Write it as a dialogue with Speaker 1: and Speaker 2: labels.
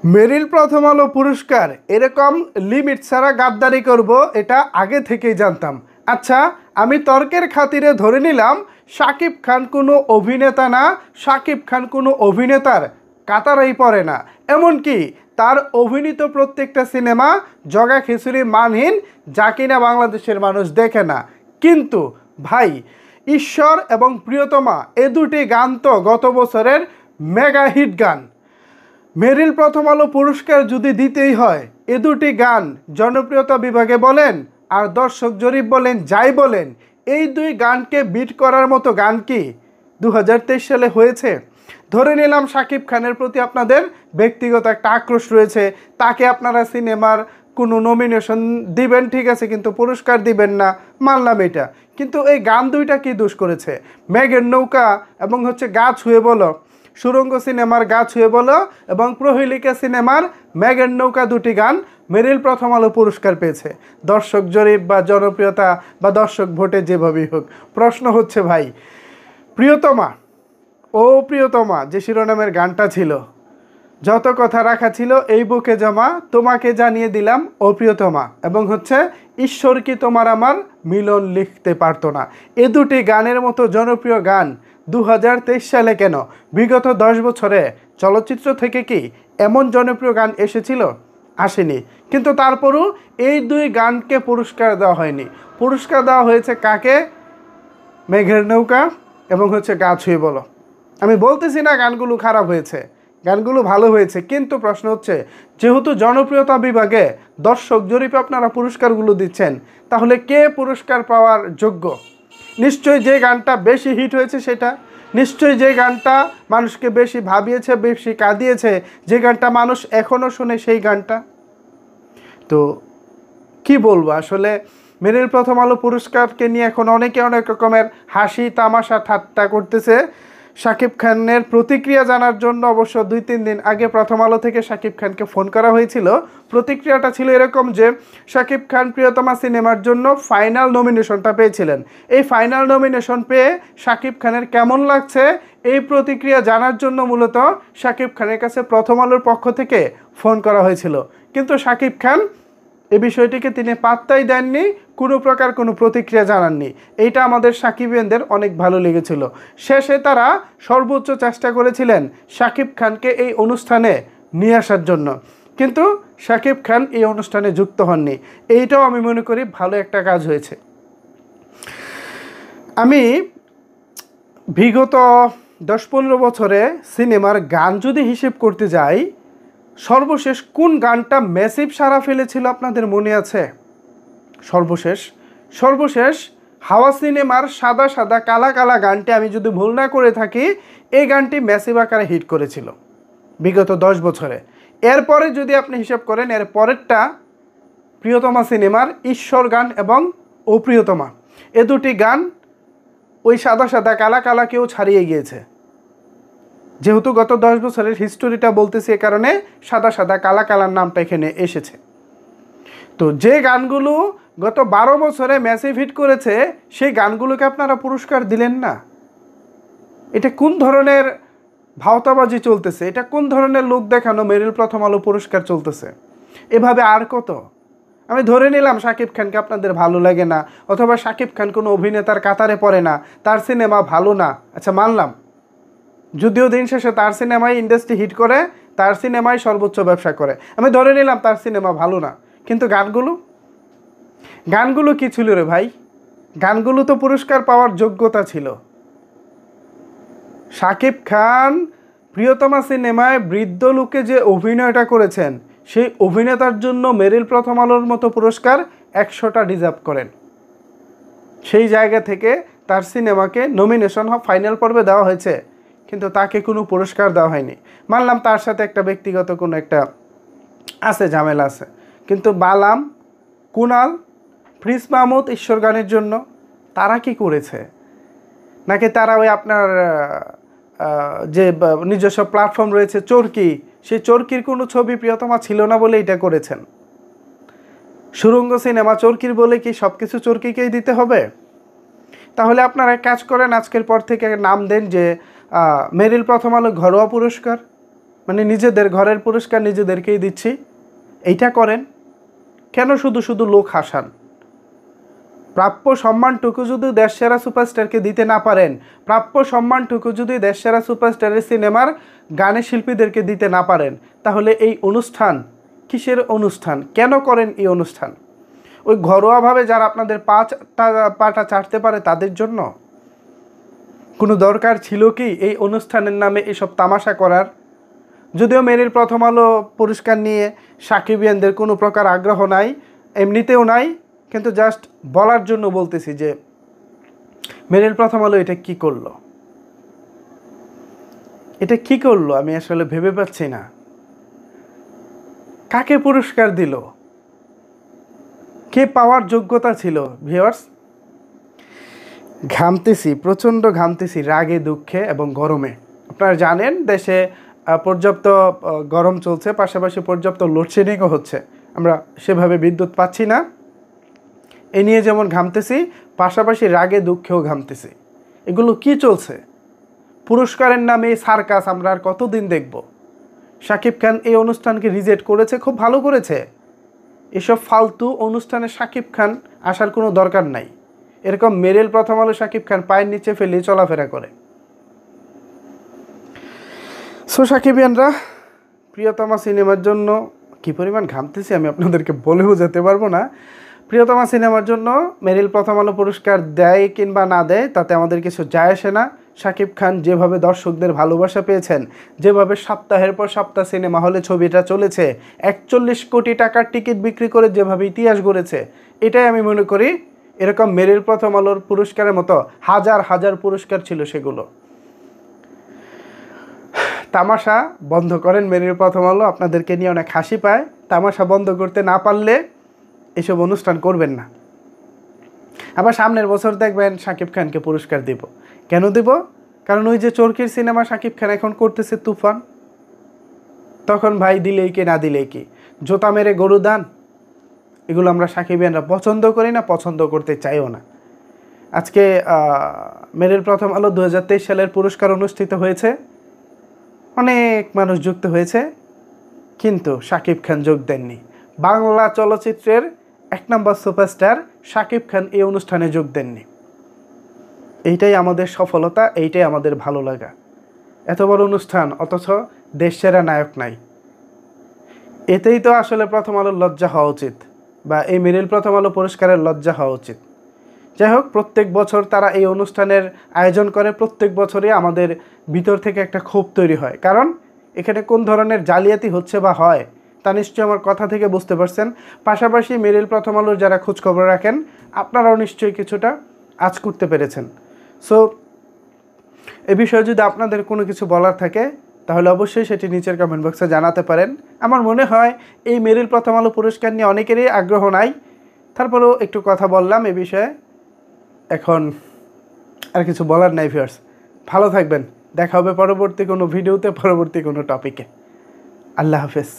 Speaker 1: মেরিল প্রথম আলো পুরস্কার এরকম লিমিট ছাড়া গাদ্দারি করব এটা আগে থেকেই জানতাম। আচ্ছা, আমি তর্কের খাতিরে ধরে নিলাম শাকিব খান কোনো অভিনেতা না, শাকিব খান কোনো অভিনেতার কাতারেই পড়ে না, এমনকি তার অভিনীত প্রত্যেকটা সিনেমা জগা খিচুড়ি মানহীন, যা কিনা বাংলাদেশের মানুষ দেখে না। কিন্তু ভাই, ঈশ্বর এবং প্রিয়তমা এ দুটি গান তো গত বছরের মেগা হিট গান। মেরিল প্রথম আলো পুরস্কার যদি দিতেই হয়, এ দুটি গান জনপ্রিয়তা বিভাগে বলেন আর দর্শক জরিপ বলেন, যাই বলেন, এই দুই গানকে বিট করার মতো গান কি 2023 সালে হয়েছে? ধরে নিলাম শাকিব খানের প্রতি আপনাদের ব্যক্তিগত একটা আক্রোশ রয়েছে, তাকে আপনারা সিনেমার কোনো নমিনেশন দিবেন, ঠিক আছে, কিন্তু পুরস্কার দিবেন না, মানলাম এটা। কিন্তু এই গান দুইটা কি দোষ করেছে? মেঘের নৌকা এবং গা ছুঁয়ে বলো, সুরঙ্গ সিনেমার গা ছুঁয়ে বলো এবং প্রহেলিকা সিনেমার মেঘের নৌকা, দুটি গান মেরিল প্রথম আলো পুরস্কার পেয়েছে। দর্শক জরিপ বা জনপ্রিয়তা বা দর্শক ভোটে যেভাবেই হোক, প্রশ্ন হচ্ছে ভাই, প্রিয়তমা ও প্রিয়তমা যে শিরোনামের গানটা ছিল, যত কথা রাখা ছিল এই বুকে জমা, তোমাকে জানিয়ে দিলাম ও প্রিয়তমা, এবং ঈশ্বর কি তোমার আমার মিলন লিখতে পারতো না, এ দুটি গানের মতো জনপ্রিয় গান 2023 সালে কেন? বিগত 10 বছরে চলচ্চিত্র থেকে কি এমন জনপ্রিয় গান এসেছিল? আসেনি। কিন্তু তারপরও এই দুই গানকে পুরস্কার দেওয়া হয়নি। পুরস্কার দেওয়া হয়েছে কাকে? মেঘের নৌকা এবং গা ছুঁয়ে বলো। আমি বলতেছি না গানগুলো খারাপ হয়েছে, গানগুলো ভালো হয়েছে, কিন্তু প্রশ্ন হচ্ছে, যেহেতু জনপ্রিয়তা বিভাগে দর্শক জরিপে আপনারা পুরস্কারগুলো দিচ্ছেন, তাহলে কে পুরস্কার পাওয়ার যোগ্য? নিশ্চয়ই যে গানটা বেশি হিট হয়েছে সেটা, নিশ্চয়ই যে গানটা মানুষকে বেশি ভাবিয়েছে, বেশি কাঁদিয়েছে, যে গানটা মানুষ এখনও শোনে, সেই গানটা। তো কি বলবো আসলে, মেরিল প্রথম আলো পুরস্কারকে নিয়ে এখন অনেকে অনেক রকমের হাসি তামাশা ঠাট্টা করতেছে। শাকিব খানের প্রতিক্রিয়া জানার জন্য অবশ্য 2-3 দিন আগে প্রথম আলো থেকে শাকিব খানকে ফোন করা হয়েছিল। প্রতিক্রিয়াটা ছিল এরকম যে, শাকিব খান প্রিয়তমা সিনেমার জন্য ফাইনাল নমিনেশনটা পেয়েছিলেন। এই ফাইনাল নমিনেশন পেয়ে শাকিব খানের কেমন লাগছে, এই প্রতিক্রিয়া জানার জন্য মূলত শাকিব খানের কাছে প্রথম আলোর পক্ষ থেকে ফোন করা হয়েছিল। কিন্তু শাকিব খান এই বিষয়টিকে তিনি পাত্তাই দেননি, কোনো প্রকার কোনো প্রতিক্রিয়া জানাননি। এইটা আমাদের সাকিবিয়ানদের অনেক ভালো লেগেছিল। শেষে তারা সর্বোচ্চ চেষ্টা করেছিলেন শাকিব খানকে এই অনুষ্ঠানে নিয়ে আসার জন্য, কিন্তু শাকিব খান এই অনুষ্ঠানে যুক্ত হননি। এইটাও আমি মনে করি ভালো একটা কাজ হয়েছে। আমি বিগত 10-15 বছরে সিনেমার গান যদি হিসেব করতে যাই, সর্বশেষ কোন গানটা ম্যাসিভ সাড়া ফেলেছিল আপনাদের মনে আছে? সর্বশেষ হাওয়া সিনেমার সাদা সাদা কালা কালা গানটি, আমি যদি ভুল না করে থাকি, এই গানটি ম্যাসিভ আকারে হিট করেছিল বিগত 10 বছরে। এরপরে যদি আপনি হিসাব করেন, এর পরেরটা প্রিয়তমা সিনেমার ঈশ্বর গান এবং ও প্রিয়তমা, এ দুটি গান ওই সাদা সাদা কালা কালাকেও ছাড়িয়ে গিয়েছে। যেহেতু গত 10 বছরের হিস্টোরিটা বলতেছি, এ কারণে সাদা সাদা কালা কালার নামটা এখানে এসেছে। তো যে গানগুলো গত 12 বছরে ম্যাসিভ হিট করেছে, সেই গানগুলোকে আপনারা পুরস্কার দিলেন না। এটা কোন ধরনের ভাওতাবাজি চলতেছে? এটা কোন ধরনের লোক দেখানো মেরিল প্রথম আলো পুরস্কার চলতেছে? এভাবে আর কত? আমি ধরে নিলাম শাকিব খানকে আপনাদের ভালো লাগে না, অথবা শাকিব খান কোনো অভিনেতার কাতারে পড়ে না, তার সিনেমা ভালো না, আচ্ছা মানলাম। যদিও দিন শেষে তার সিনেমাই ইন্ডাস্ট্রি হিট করে, তার সিনেমাই সর্বোচ্চ ব্যবসা করে, আমি ধরে নিলাম তার সিনেমা ভালো না, কিন্তু গানগুলো কি ছিল রে ভাই? গানগুলো তো পুরস্কার পাওয়ার যোগ্যতা ছিল। শাকিব খান প্রিয়তমা সিনেমায় বৃদ্ধ লোকে যে অভিনয়টা করেছেন, সেই অভিনেতার জন্য মেরিল প্রথম আলোর মতো পুরস্কার 100টা ডিজার্ভ করেন। সেই জায়গা থেকে তার সিনেমাকে নমিনেশন ফাইনাল পর্বে দেওয়া হয়েছে, কিন্তু তাকে কোনো পুরস্কার দেওয়া হয়নি। মানলাম তার সাথে একটা ব্যক্তিগত কোনো একটা আছে, ঝামেলা আছে, কিন্তু বালাম, কুনাল, প্রিন্স মাহমুদ ঈশ্বর গানের জন্য তারা কি করেছে? নাকি তারা ওই আপনার যে নিজস্ব প্ল্যাটফর্ম রয়েছে চরকি, সেই চরকির কোনো ছবি প্রিয়তমা ছিল না বলে এটা করেছেন? সুরঙ্গ সিনেমা চরকির বলে কি সব কিছু চরকিকেই দিতে হবে? তাহলে আপনারা কাজ করেন, আজকের পর থেকে নাম দেন যে মেরিল প্রথম আলো ঘরোয়া পুরস্কার, মানে নিজেদের ঘরের পুরস্কার নিজেদেরকেই দিচ্ছি, এইটা করেন কেন? শুধু শুধু লোক হাসান। প্রাপ্য সম্মানটুকু যদি দেশসেরা সুপারস্টারকে দিতে না পারেন, প্রাপ্য সম্মানটুকু যদি দেশসেরা সুপারস্টারের সিনেমার গানের শিল্পীদেরকে দিতে না পারেন, তাহলে এই অনুষ্ঠান কিসের অনুষ্ঠান? কেন করেন এই অনুষ্ঠান? ওই ঘরোয়াভাবে যারা আপনাদের পাটা চাটতে পারে তাদের জন্য? কোনো দরকার ছিল কি এই অনুষ্ঠানের নামে এসব তামাশা করার? যদিও মেরিল প্রথম আলো পুরস্কার নিয়ে সাকিবিয়ানদের কোনো প্রকার আগ্রহ নাই, এমনিতেও নাই, কিন্তু জাস্ট বলার জন্য বলতেছি যে মেরিল প্রথম আলো এটা কি করলো, এটা কি করলো আমি আসলে ভেবে পাচ্ছি না। কাকে পুরস্কার দিল? কে পাওয়ার যোগ্যতা ছিল? ভিউয়ার্স, ঘামতেছি, প্রচণ্ড ঘামতেছি রাগে, দুঃখে এবং গরমে। আপনারা জানেন দেশে পর্যাপ্ত গরম চলছে, পাশাপাশি পর্যাপ্ত লোডশেডিংও হচ্ছে। আমরা সেভাবে বিদ্যুৎ পাচ্ছি না, এ নিয়ে যেমন ঘামতেছি, পাশাপাশি রাগে দুঃখেও ঘামতেছি। এগুলো কি চলছে? পুরস্কারের নামে সার্কাস আমরা আর কতদিন দেখব? শাকিব খান এই অনুষ্ঠানকে রিজেক্ট করেছে, খুব ভালো করেছে। এসব ফালতু অনুষ্ঠানে শাকিব খান আসার কোনো দরকার নাই। এরকম মেরিল প্রথম আলো শাকিব খান পায়ের নিচে ফেলে চলাফেরা করে। সো সাকিবিয়ানরা, প্রিয়তমা সিনেমার জন্য কী পরিমাণ ঘামতেছি আমি আপনাদেরকে বলে বোঝাতে পারবো না। প্রিয়তমা সিনেমার জন্য মেরিল প্রথম আলো পুরস্কার দেয় কিংবা না দেয় তাতে আমাদের কিছু যায় আসে না। শাকিব খান যেভাবে দর্শকদের ভালোবাসা পেয়েছেন, যেভাবে সপ্তাহের পর সপ্তাহ সিনেমা হলে ছবিটা চলেছে, 41 কোটি টাকার টিকিট বিক্রি করে যেভাবে ইতিহাস গড়েছে, এটাই আমি মনে করি এরকম মেরিল প্রথম আলোর পুরস্কারের মতো হাজার হাজার পুরস্কার ছিল সেগুলো। তামাশা বন্ধ করেন মেরিল প্রথম আলো, আপনাদেরকে নিয়ে অনেক হাসি পায়। তামাশা বন্ধ করতে না পারলে এসব অনুষ্ঠান করবেন না। আবার সামনের বছর দেখবেন শাকিব খানকে পুরস্কার দেব। কেন দেব? কারণ ওই যে চরকির সিনেমা শাকিব খান এখন করতেছে তুফান, তখন ভাই দিলেই কি না দিলেই কি, জোতা মেরে গরু দান, এগুলো আমরা সাকিবিয়ানরা পছন্দ করি না, পছন্দ করতে চাইও না। আজকে মেরিল প্রথম আলো 2023 সালের পুরস্কার অনুষ্ঠিত হয়েছে, অনেক মানুষ যুক্ত হয়েছে, কিন্তু শাকিব খান যোগ দেননি। বাংলা চলচ্চিত্রের 1 নম্বর সুপারস্টার শাকিব খান এই অনুষ্ঠানে যোগ দেননি। এইটাই আমাদের সফলতা, এইটাই আমাদের ভালো লাগা। এত বড় অনুষ্ঠান অথচ দেশসেরা নায়ক নাই। এতেই তো আসলে প্রথম আলোর লজ্জা হওয়া উচিত, বা এই মেরিল প্রথম আলো পুরস্কারের লজ্জা হওয়া উচিত। যাই হোক, প্রত্যেক বছর তারা এই অনুষ্ঠানের আয়োজন করে, প্রত্যেক বছরই আমাদের ভিতর থেকে একটা ক্ষোভ তৈরি হয়। কারণ এখানে কোন ধরনের জালিয়াতি হচ্ছে বা হয় তা নিশ্চয়ই আমার কথা থেকে বুঝতে পারছেন। পাশাপাশি মেরিল প্রথম আলোর যারা খোঁজখবর রাখেন, আপনারাও নিশ্চয়ই কিছুটা আঁচ করতে পেরেছেন। সো এ বিষয়ে যদি আপনাদের কোনো কিছু বলার থাকে তাহলে অবশ্যই সেটি নিচের কমেন্ট বক্সে জানাতে পারেন। আমার মনে হয় এই মেরিল প্রথম আলো পুরস্কার নিয়ে অনেকেরই আগ্রহ নাই, তারপরেও একটু কথা বললাম এ বিষয়ে। এখন আর কিছু বলার নাই ভিউয়ার্স, ভালো থাকবেন, দেখা হবে পরবর্তী কোনো ভিডিওতে, পরবর্তী কোনো টপিকে। আল্লাহ হাফেজ।